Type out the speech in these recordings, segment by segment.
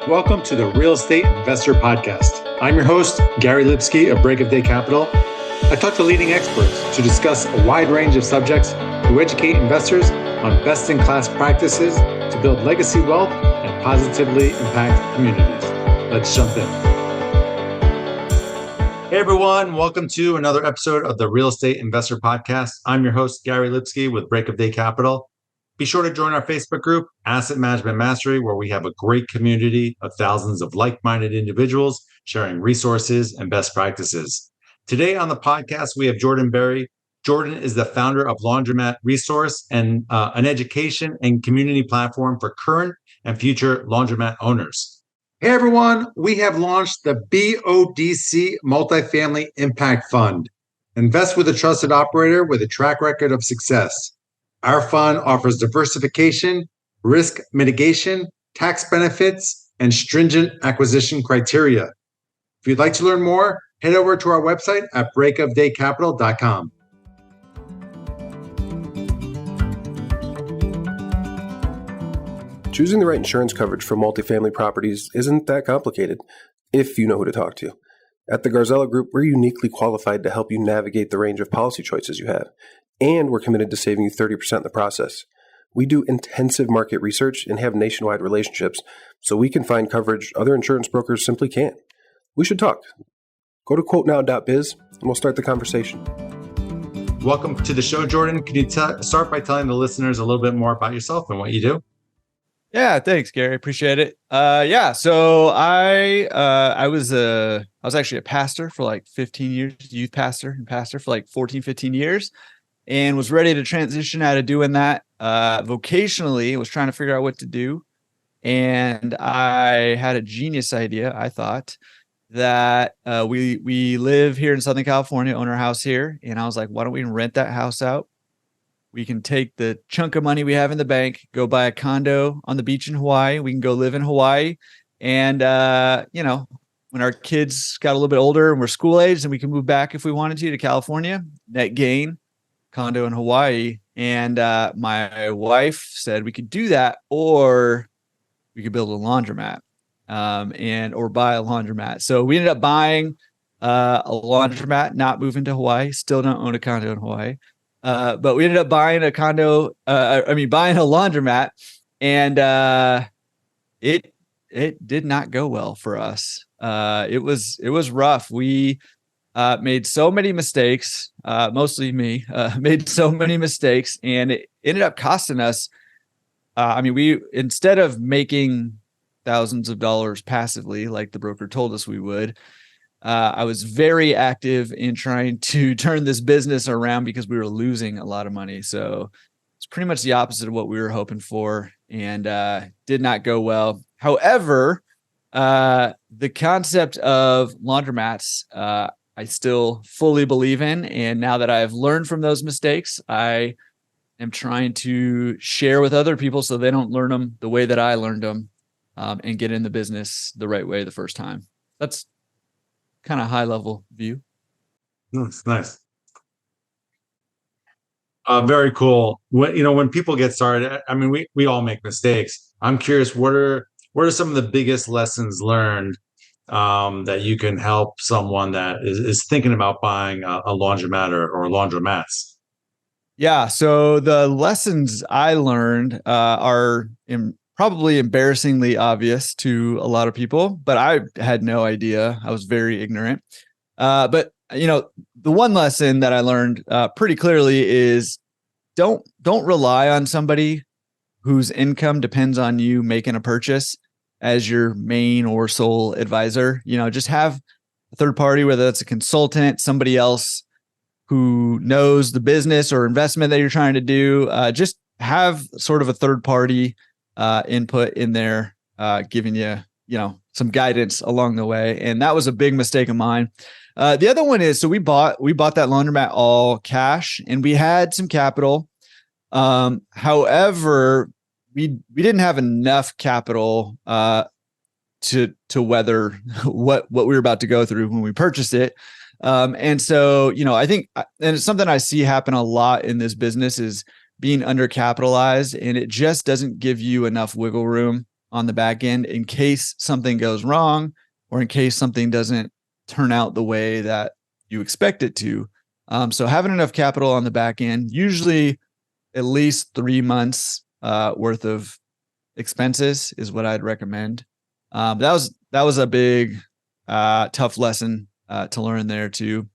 Welcome to the Real Estate Investor Podcast. I'm your host, Gary Lipsky of Break of Day Capital. I talk to leading experts to discuss a wide range of subjects to educate investors on best-in-class practices to build legacy wealth and positively impact communities. Let's jump in. Hey everyone, welcome to another episode of the Real Estate Investor Podcast. I'm your host, Gary Lipsky with Break of Day Capital. Be sure to join our Facebook group, Asset Management Mastery, where we have a great community of thousands of like-minded individuals sharing resources and best practices. Today on the podcast, we have Jordan Berry. Jordan is the founder of Laundromat Resource and an education and community platform for current and future laundromat owners. Hey everyone, we have launched the BODC Multifamily Impact Fund. Invest with a trusted operator with a track record of success. Our fund offers diversification, risk mitigation, tax benefits, and stringent acquisition criteria. If you'd like to learn more, head over to our website at breakofdaycapital.com. Choosing the right insurance coverage for multifamily properties isn't that complicated if you know who to talk to. At the Garzella Group, we're uniquely qualified to help you navigate the range of policy choices you have, and we're committed to saving you 30% in the process. We do intensive market research and have nationwide relationships, so we can find coverage other insurance brokers simply can't. We should talk. Go to quotenow.biz and we'll start the conversation. Welcome to the show, Jordan. Can you start by telling the listeners a little bit more about yourself and what you do? Yeah, thanks, Gary. Appreciate it. So I was actually a pastor for like 15 years, youth pastor and pastor for like 14, 15 years, and was ready to transition out of doing that. Vocationally, was trying to figure out what to do. And I had a genius idea. I thought that we live here in Southern California, own our house here. And I was like, why don't we rent that house out? We can take the chunk of money we have in the bank, go buy a condo on the beach in Hawaii. We can go live in Hawaii. And, when our kids got a little bit older and we're school age, then we can move back if we wanted to California, net gain, condo in Hawaii. And my wife said we could do that, or we could build a laundromat or buy a laundromat. So we ended up buying a laundromat, not moving to Hawaii, still don't own a condo in Hawaii. But we ended up buying buying a laundromat, and it did not go well for us. It was rough. We made so many mistakes, mostly me, made so many mistakes, and it ended up costing us. We instead of making thousands of dollars passively, like the broker told us we would, I was very active in trying to turn this business around because we were losing a lot of money. So it's pretty much the opposite of what we were hoping for, and did not go well. However, the concept of laundromats, I still fully believe in. And now that I've learned from those mistakes, I am trying to share with other people so they don't learn them the way that I learned them, and get in the business the right way the first time. That's kind of high level view. That's nice. Very cool. When people get started, we all make mistakes. I'm curious, what are some of the biggest lessons learned that you can help someone that is thinking about buying a laundromat or laundromats? Yeah. So the lessons I learned are probably embarrassingly obvious to a lot of people, but I had no idea. I was very ignorant. But the one lesson that I learned pretty clearly is don't rely on somebody whose income depends on you making a purchase as your main or sole advisor. Just have a third party, whether that's a consultant, somebody else who knows the business or investment that you're trying to do. Just have sort of a third party input in there, giving you, some guidance along the way. And that was a big mistake of mine. The other one is, so we bought that laundromat all cash, and we had some capital. However, we didn't have enough capital to weather what we were about to go through when we purchased it. And so, I think, and it's something I see happen a lot in this business, is being undercapitalized, and it just doesn't give you enough wiggle room on the back end in case something goes wrong or in case something doesn't turn out the way that you expect it to. So having enough capital on the back end, usually at least 3 months worth of expenses is what I'd recommend. That was a big, tough lesson to learn there too.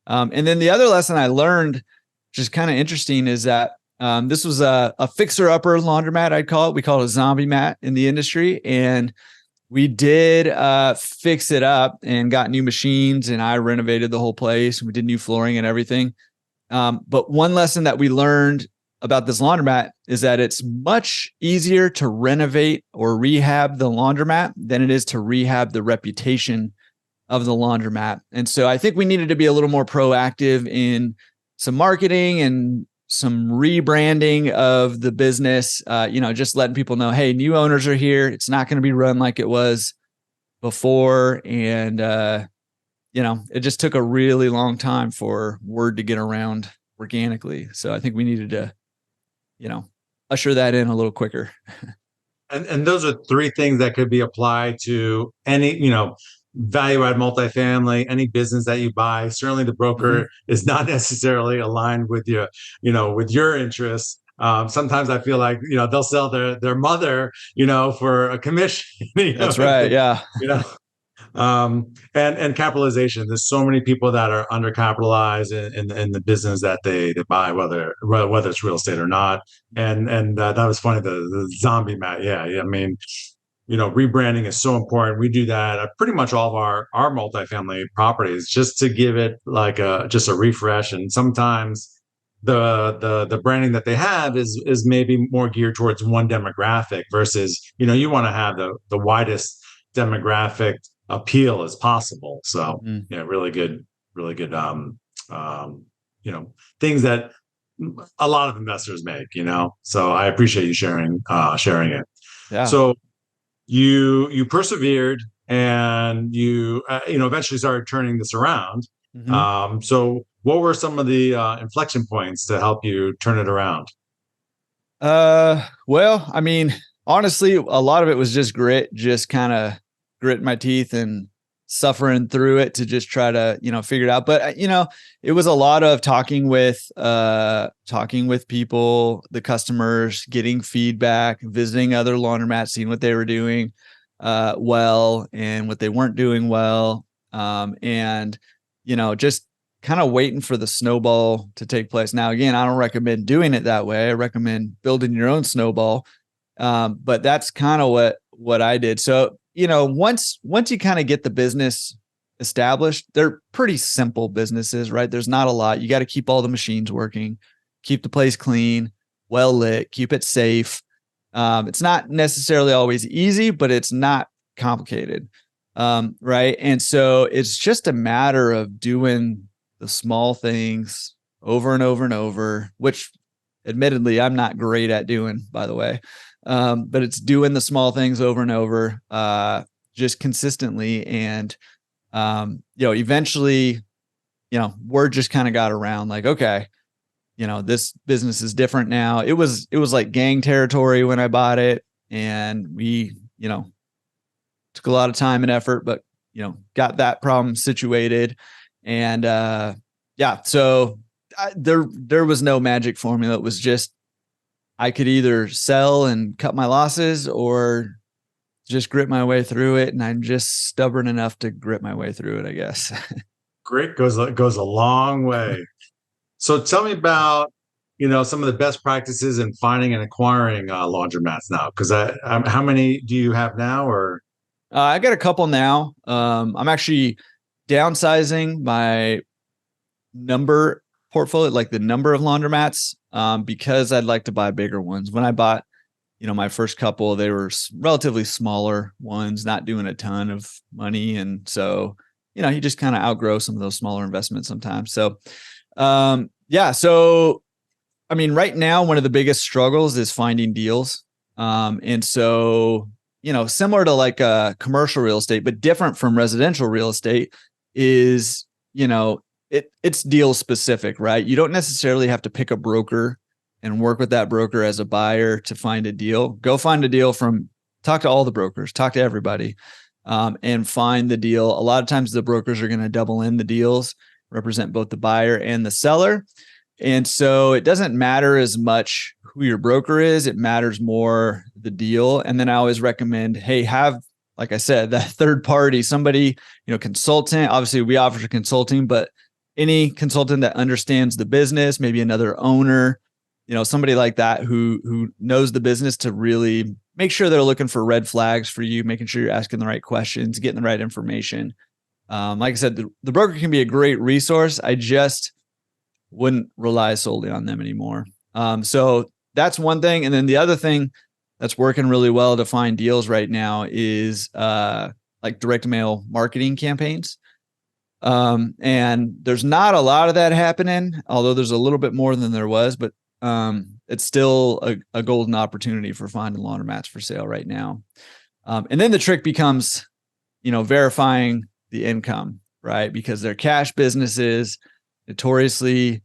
And then the other lesson I learned, which is kind of interesting, is that this was a fixer-upper laundromat, I'd call it. We call it a zombie mat in the industry. And we did fix it up and got new machines, and I renovated the whole place. We did new flooring and everything. But one lesson that we learned about this laundromat is that it's much easier to renovate or rehab the laundromat than it is to rehab the reputation of the laundromat. And so I think we needed to be a little more proactive in some marketing and some rebranding of the business, just letting people know, hey, new owners are here. It's not going to be run like it was before. And, it just took a really long time for word to get around organically. So I think we needed to, usher that in a little quicker. And those are three things that could be applied to any, value add multifamily, any business that you buy. Certainly the broker is not necessarily aligned with you, with your interests. Sometimes I feel like, they'll sell their mother, for a commission. That's right. Yeah. And capitalization. There's so many people that are undercapitalized in the business that they buy, whether it's real estate or not. And that was funny. The zombie mat. Yeah. I mean, rebranding is so important. We do that at pretty much all of our multifamily properties just to give it like just a refresh. And sometimes the branding that they have is maybe more geared towards one demographic versus, you want to have the widest demographic appeal as possible. So really good, things that a lot of investors make, so I appreciate you sharing it. Yeah. So you persevered and you eventually started turning this around. So what were some of the inflection points to help you turn it around? Well, I mean, honestly, a lot of it was just grit, just kind of gritting my teeth and suffering through it to just try to, figure it out. But, it was a lot of talking with people, the customers, getting feedback, visiting other laundromats, seeing what they were doing well and what they weren't doing well. And, just kind of waiting for the snowball to take place. Now, again, I don't recommend doing it that way. I recommend building your own snowball. But that's kind of what I did. So, once you kind of get the business established, they're pretty simple businesses, right? There's not a lot. You got to keep all the machines working, keep the place clean, well lit, keep it safe. It's not necessarily always easy, but it's not complicated. Right. And so it's just a matter of doing the small things over and over and over, which admittedly I'm not great at doing, by the way. But it's doing the small things over and over, just consistently. And, eventually, word just kind of got around like, okay, this business is different now. It was like gang territory when I bought it, and we, took a lot of time and effort, but, got that problem situated. And, so there was no magic formula. It was just, I could either sell and cut my losses or just grit my way through it. And I'm just stubborn enough to grit my way through it, I guess. Grit goes a long way. So tell me about, some of the best practices in finding and acquiring laundromats now. Because how many do you have now? Or I got a couple now. I'm actually downsizing my number portfolio, like the number of laundromats, because I'd like to buy bigger ones. When I bought, my first couple, they were relatively smaller ones, not doing a ton of money. And so, you just kind of outgrow some of those smaller investments sometimes. So, so, I mean, right now, one of the biggest struggles is finding deals. And so, similar to like commercial real estate, but different from residential real estate is, it's deal specific, right? You don't necessarily have to pick a broker and work with that broker as a buyer to find a deal. Go find a deal from talk to all the brokers, talk to everybody, and find the deal. A lot of times the brokers are going to double in the deals, represent both the buyer and the seller. And so it doesn't matter as much who your broker is. It matters more the deal. And then I always recommend, hey, have, like I said, that third party, somebody, consultant. Obviously we offer consulting, but any consultant that understands the business, maybe another owner, somebody like that who knows the business, to really make sure they're looking for red flags for you, making sure you're asking the right questions, getting the right information. Like I said, the broker can be a great resource. I just wouldn't rely solely on them anymore. So that's one thing. And then the other thing that's working really well to find deals right now is like direct mail marketing campaigns. And there's not a lot of that happening, although there's a little bit more than there was, but it's still a golden opportunity for finding laundromats for sale right now. And then the trick becomes, verifying the income, right? Because they're cash businesses, notoriously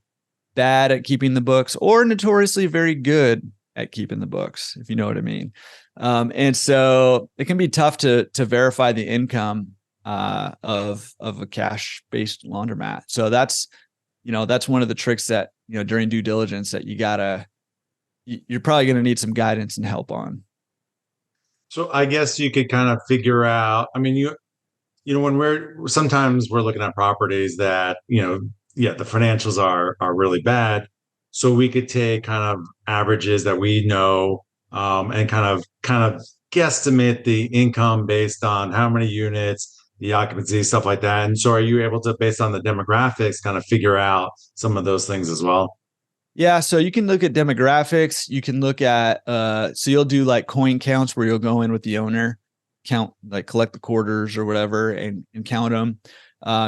bad at keeping the books, or notoriously very good at keeping the books, if you know what I mean. And so it can be tough to verify the income of a cash-based laundromat. So that's one of the tricks that, during due diligence that you're probably going to need some guidance and help on. So I guess you could kind of figure out, I mean, when sometimes we're looking at properties that, the financials are really bad. So we could take kind of averages that we know, and kind of guesstimate the income based on how many units, the occupancy, stuff like that. And so are you able to, based on the demographics, kind of figure out some of those things as well? Yeah. So you can look at demographics. You can look at, so you'll do like coin counts where you'll go in with the owner, count, like collect the quarters or whatever, and count them.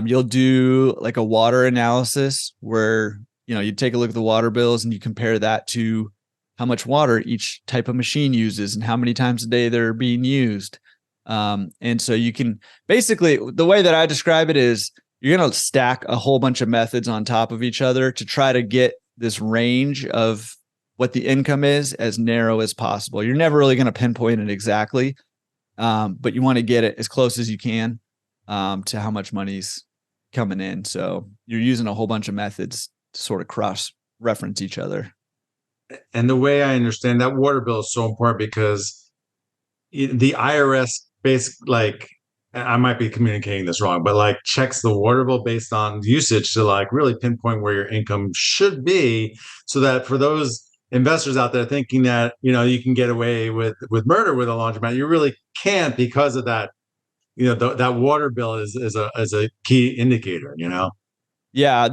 You'll do like a water analysis where, you take a look at the water bills and you compare that to how much water each type of machine uses and how many times a day they're being used. And so you can basically, the way that I describe it is you're going to stack a whole bunch of methods on top of each other to try to get this range of what the income is as narrow as possible. You're never really going to pinpoint it exactly, but you want to get it as close as you can to how much money's coming in. So you're using a whole bunch of methods to sort of cross-reference each other. And the way I understand that water bill is so important because the IRS like, I might be communicating this wrong, but like checks the water bill based on usage to like really pinpoint where your income should be, so that for those investors out there thinking that, you can get away with murder with a laundromat, you really can't, because of that. That water bill is a key indicator, Yeah.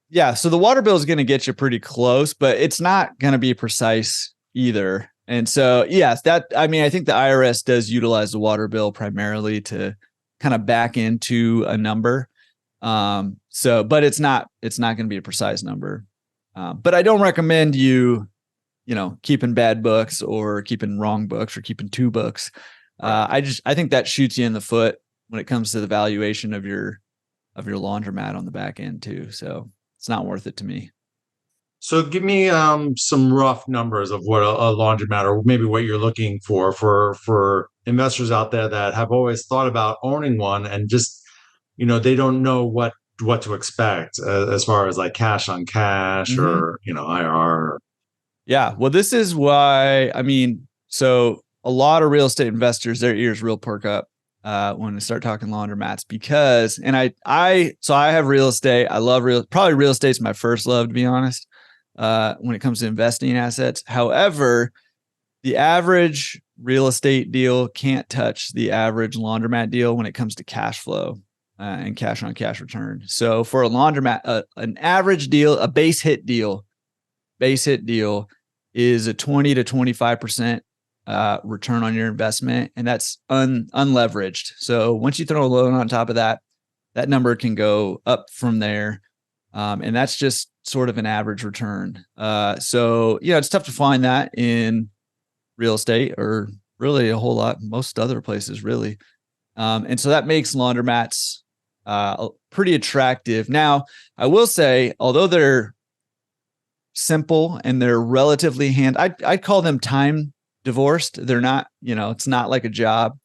Yeah. So the water bill is going to get you pretty close, but it's not going to be precise either. And so, yes, I think the IRS does utilize the water bill primarily to kind of back into a number. But it's not going to be a precise number. But I don't recommend you keeping bad books or keeping wrong books or keeping two books. I think that shoots you in the foot when it comes to the valuation of your laundromat on the back end too. So it's not worth it to me. So give me some rough numbers of what a laundromat, or maybe what you're looking for investors out there that have always thought about owning one and just, they don't know what to expect as far as like cash on cash, mm-hmm. or, IRR. Yeah. Well, this is why, so a lot of real estate investors, their ears real perk up when they start talking laundromats, because, and I have real estate. I love probably real estate's my first love, to be honest. When it comes to investing in assets. However, the average real estate deal can't touch the average laundromat deal when it comes to cash flow and cash on cash return. So for a laundromat, an average deal, a base hit deal is a 20 to 25% return on your investment, and that's unleveraged. So once you throw a loan on top of that, that number can go up from there. And that's just sort of an average return. So it's tough to find that in real estate, or really a whole lot, most other places really. And so that makes laundromats pretty attractive. Now, I will say, although they're simple and they're relatively I'd call them time divorced. They're not, it's not like a job.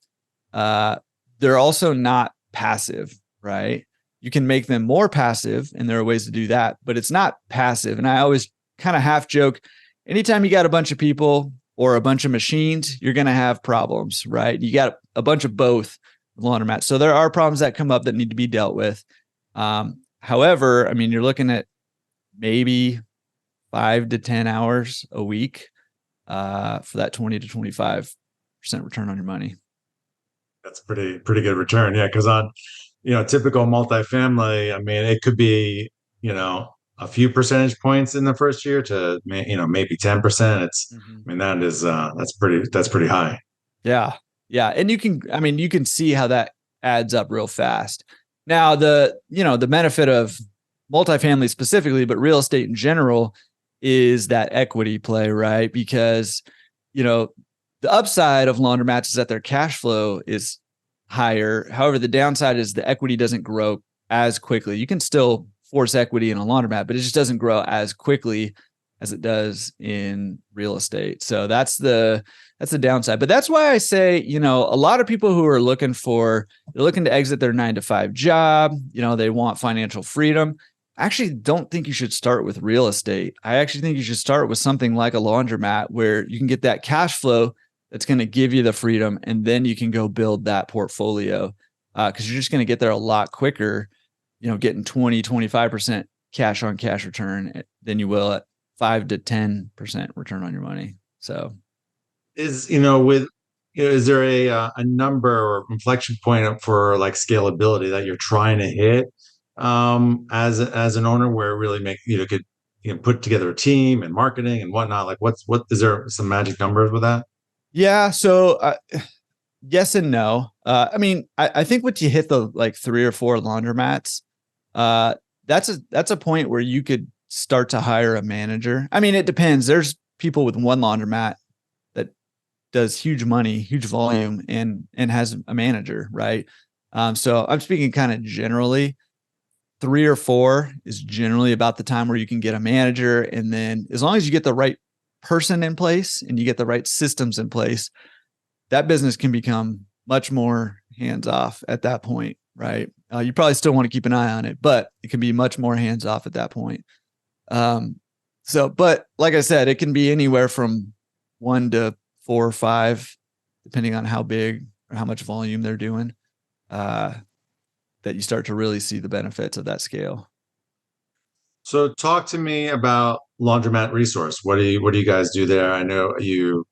They're also not passive, right? You can make them more passive, and there are ways to do that, but it's not passive. And I always kind of half joke, anytime you got a bunch of people or a bunch of machines, you're going to have problems, right? You got a bunch of both laundromats. So there are problems that come up that need to be dealt with. However, I mean, you're looking at maybe 5 to 10 hours a week for that 20 to 25% return on your money. That's pretty good return. Yeah. Cause on, typical multifamily, I mean, it could be, a few percentage points in the first year to, maybe 10%. I mean, that's pretty high. Yeah. Yeah. And you can see how that adds up real fast. Now, the benefit of multifamily specifically, but real estate in general, is that equity play, right? Because, the upside of laundromats is that their cash flow is higher. However, the downside is the equity doesn't grow as quickly. You can still force equity in a laundromat, but it just doesn't grow as quickly as it does in real estate. So that's the downside. But that's why I say, a lot of people who are looking to exit their 9-to-5 job, they want financial freedom. I actually don't think you should start with real estate. I actually think you should start with something like a laundromat where you can get that cash flow that's going to give you the freedom, and then you can go build that portfolio because you're just going to get there a lot quicker, getting 20, 25% cash on cash return than you will at 5 to 10% return on your money. So is there a number or inflection point for like scalability that you're trying to hit as an owner where it really could put together a team and marketing and whatnot? Like what is there some magic numbers with that? Yeah. So yes and no. I mean, I think once you hit the like 3 or 4 laundromats, that's a point where you could start to hire a manager. I mean, it depends. There's people with one laundromat that does huge money, huge volume, and has a manager, right? So I'm speaking kind of generally. 3 or 4 is generally about the time where you can get a manager, and then as long as you get the right person in place and you get the right systems in place, that business can become much more hands-off at that point, right? You probably still want to keep an eye on it, but it can be much more hands-off at that point. But like I said, it can be anywhere from 1 to 4 or 5, depending on how big or how much volume they're doing, that you start to really see the benefits of that scale. So talk to me about Laundromat Resource. What do you guys do there? I know you.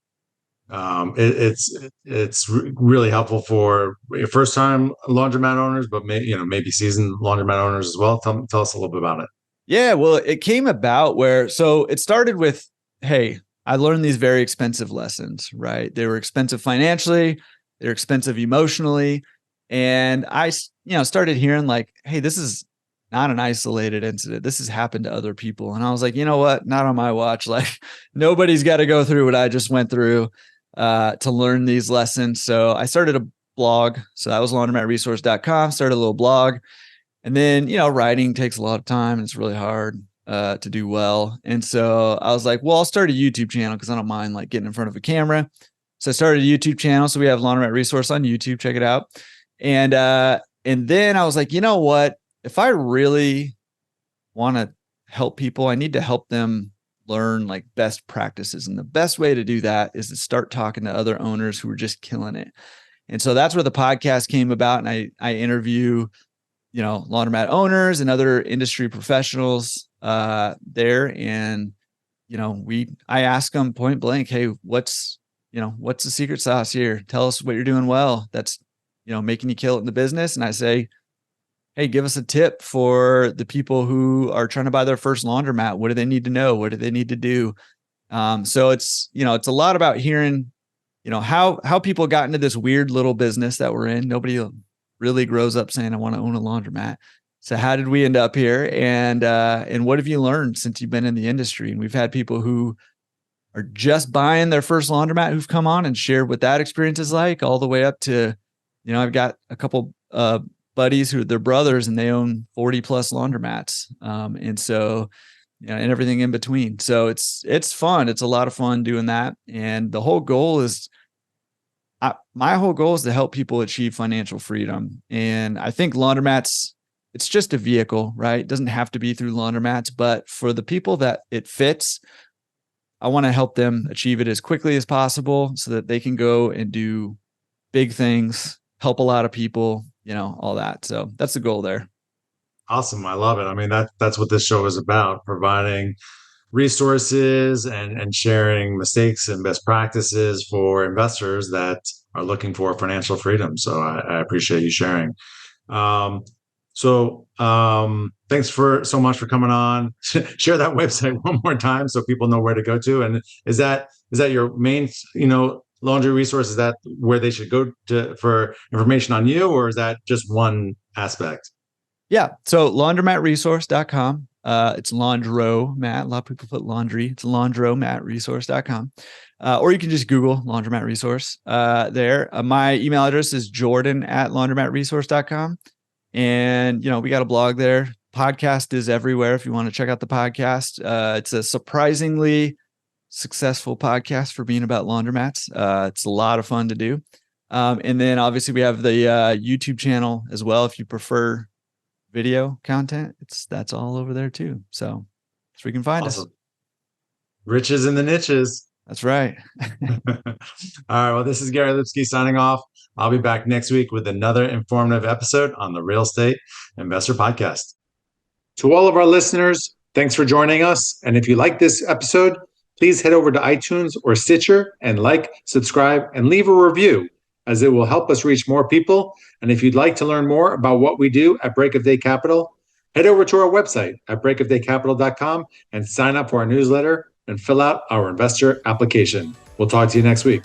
It's really helpful for first time laundromat owners, but maybe seasoned laundromat owners as well. Tell us a little bit about it. Yeah, well, it came about so it started with, hey, I learned these very expensive lessons, right? They were expensive financially, they're expensive emotionally, and I started hearing like, hey, this is not an isolated incident. This has happened to other people. And I was like, you know what? Not on my watch. Like nobody's got to go through what I just went through to learn these lessons. So I started a blog. So that was laundromatresource.com, started a little blog. And then, writing takes a lot of time and it's really hard to do well. And so I was like, well, I'll start a YouTube channel because I don't mind like getting in front of a camera. So I started a YouTube channel. So we have Laundromat Resource on YouTube. Check it out. And then I was like, you know what? If I really want to help people, I need to help them learn like best practices. And the best way to do that is to start talking to other owners who are just killing it. And so that's where the podcast came about. And I interview, laundromat owners and other industry professionals there. And, I ask them point blank, hey, what's the secret sauce here? Tell us what you're doing well that's, making you kill it in the business. And I say, hey, give us a tip for the people who are trying to buy their first laundromat. What do they need to know? What do they need to do? So it's a lot about hearing, how people got into this weird little business that we're in. Nobody really grows up saying, I want to own a laundromat. So how did we end up here? And what have you learned since you've been in the industry? And we've had people who are just buying their first laundromat who've come on and shared what that experience is like, all the way up to, I've got a couple buddies who are their brothers and they own 40 plus laundromats. And so, and everything in between. So it's fun. It's a lot of fun doing that. And the whole goal is, my whole goal is to help people achieve financial freedom. And I think laundromats, it's just a vehicle, right? It doesn't have to be through laundromats, but for the people that it fits, I want to help them achieve it as quickly as possible so that they can go and do big things, help a lot of people, all that. So that's the goal there. Awesome. I love it. I mean, that's what this show is about, providing resources and sharing mistakes and best practices for investors that are looking for financial freedom. So I appreciate you sharing. Thanks so much for coming on. Share that website one more time so people know where to go to. And is that your main, laundry resource? Is that where they should go to for information on you, or is that just one aspect? Yeah. So laundromatresource.com. It's Laundromat. A lot of people put laundry. It's Laundromatresource.com. Or you can just Google Laundromat Resource there. My email address is jordan@laundromatresource.com. And, we got a blog there. Podcast is everywhere if you want to check out the podcast. It's a surprisingly successful podcast for being about laundromats. It's a lot of fun to do. And then obviously we have the YouTube channel as well. If you prefer video content, that's all over there too. So we can find us. Riches in the niches. That's right. All right. Well, this is Gary Lipsky signing off. I'll be back next week with another informative episode on the Real Estate Investor Podcast. To all of our listeners, thanks for joining us. And if you like this episode, please head over to iTunes or Stitcher and subscribe, and leave a review, as it will help us reach more people. And if you'd like to learn more about what we do at Break of Day Capital, head over to our website at breakofdaycapital.com and sign up for our newsletter and fill out our investor application. We'll talk to you next week.